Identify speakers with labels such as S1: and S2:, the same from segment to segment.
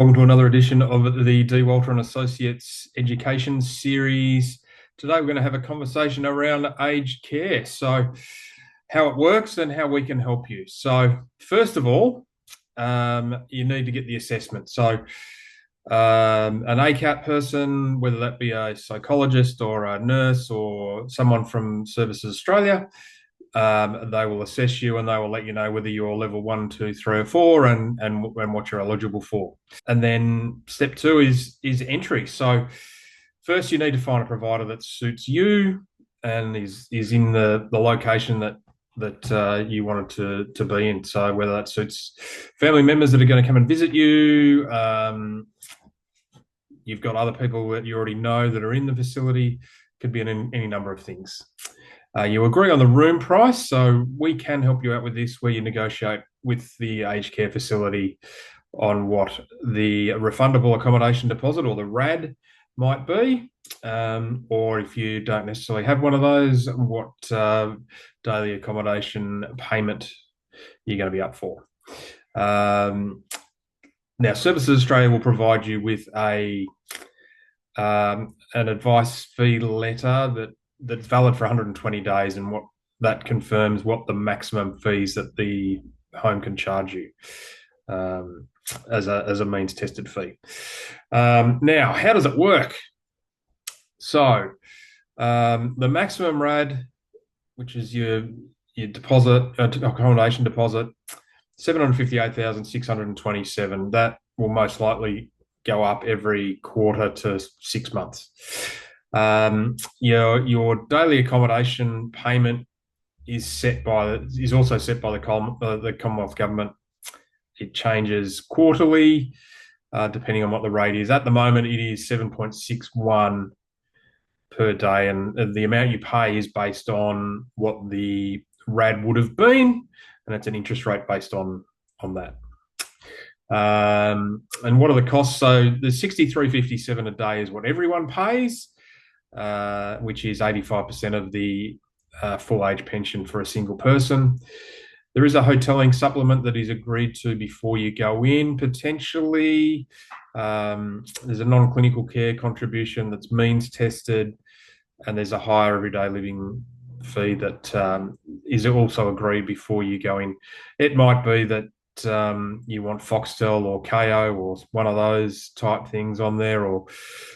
S1: Welcome to another edition of the D. Walter and Associates Education Series. Today we're going to have a conversation around aged care. So, how it works and how we can help you. So, first of all, you need to get the assessment. So, an ACAT person, whether that be a psychologist or a nurse or someone from Services Australia, they will assess you and they will let you know whether you're level 1, 2, 3, or 4 and what you're eligible for. And then step two is entry. So first you need to find a provider that suits you and is in the location that you wanted to be in. So whether that suits family members that are going to come and visit you, you've got other people that you already know that are in the facility, could be any number of things. You agree on the room price, so we can help you out with this, where you negotiate with the aged care facility on what the refundable accommodation deposit, or the RAD, might be, or if you don't necessarily have one of those, what daily accommodation payment you're going to be up for. Now, Services Australia will provide you with an advice fee letter that's valid for 120 days, and what that confirms what the maximum fees that the home can charge you as a means tested fee. Now, how does it work? So the maximum RAD, which is your deposit, accommodation deposit, 758,627. That will most likely go up every quarter to 6 months. Your daily accommodation payment is also set by the Commonwealth Government. It changes quarterly, depending on what the rate is. At the moment, it is 7.61 per day, and the amount you pay is based on what the RAD would have been, and it's an interest rate based on that. And what are the costs? So the 63.57 a day is what everyone pays, which is 85% of the full age pension for a single person. There is a hotelling supplement that is agreed to before you go in, potentially. There's a non-clinical care contribution that's means tested, and there's a higher everyday living fee that is also agreed before you go in. It might be that you want Foxtel or Kayo or one of those type things on there, or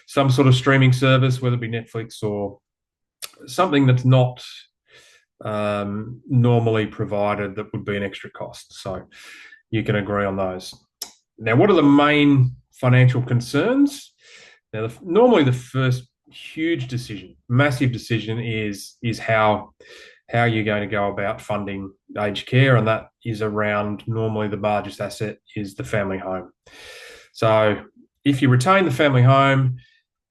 S1: some sort of streaming service, whether it be Netflix or something that's not normally provided, that would be an extra cost. So you can agree on those. Now, what are the main financial concerns? Now, normally the first huge decision, massive decision, is how you're going to go about funding aged care, and that is around, normally the largest asset is the family home. So if you retain the family home,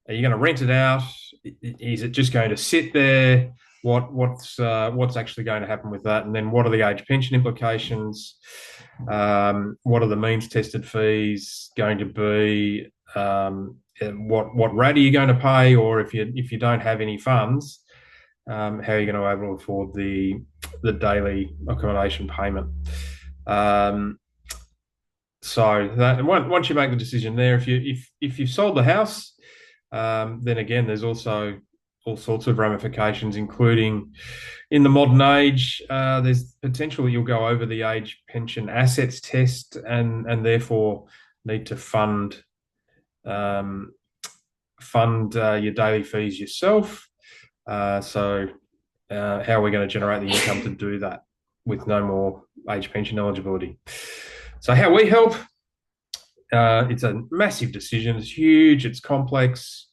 S1: are you going to rent it out? Is it just going to sit there? What's actually going to happen with that? And then what are the age pension implications? What are the means tested fees going to be? What rate are you going to pay? Or if you don't have any funds, how are you going to be able to afford the daily accommodation payment? So that once you make the decision there, if you've sold the house, then again, there's also all sorts of ramifications, including in the modern age, there's potential that you'll go over the age pension assets test and therefore need to fund your daily fees yourself. So how are we going to generate the income to do that with no more age pension eligibility? So how we help, it's a massive decision. It's huge. It's complex,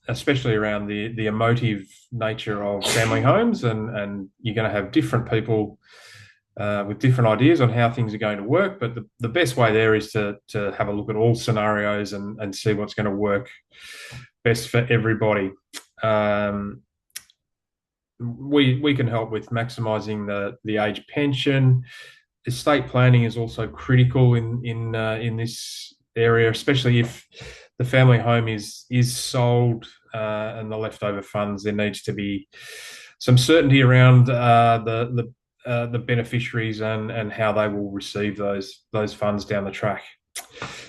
S1: especially around the emotive nature of family homes, and you're going to have different people with different ideas on how things are going to work. But the best way there is to have a look at all scenarios and see what's going to work best for everybody. We can help with maximising the age pension. Estate planning is also critical in this area, especially if the family home is sold and the leftover funds. There needs to be some certainty around the beneficiaries and how they will receive those funds down the track.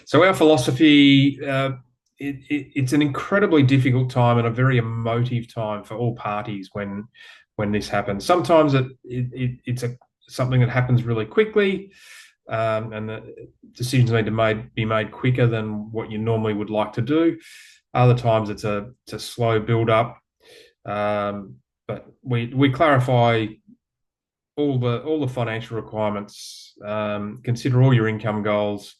S1: So our philosophy, it's an incredibly difficult time and a very emotive time for all parties when this happens. Sometimes it's something that happens really quickly, and the decisions need to be made quicker than what you normally would like to do. Other times it's a slow build up, but we clarify all the financial requirements, consider all your income goals,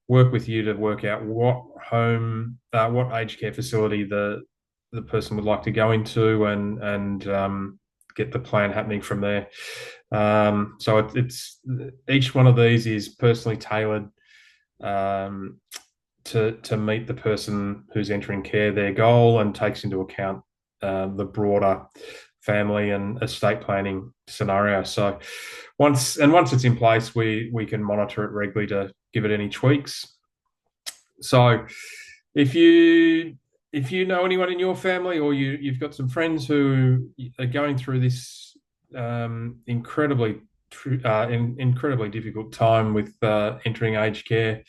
S1: work with you to work out what aged care facility the person would like to go into, and get the plan happening from there. So it's each one of these is personally tailored, um, to meet the person who's entering care, their goal, and takes into account the broader family and estate planning scenario. So once it's in place, we can monitor it regularly to give it any tweaks. So if you know anyone in your family, or you've got some friends who are going through this incredibly difficult time with entering aged care,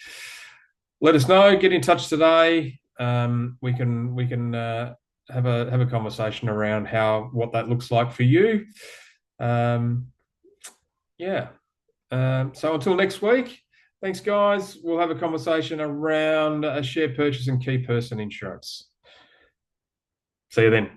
S1: let us know. Get in touch today. We can have a conversation around what that looks like for you. Um, yeah. So until next week, thanks, guys. We'll have a conversation around a share purchase and key person insurance. See you then.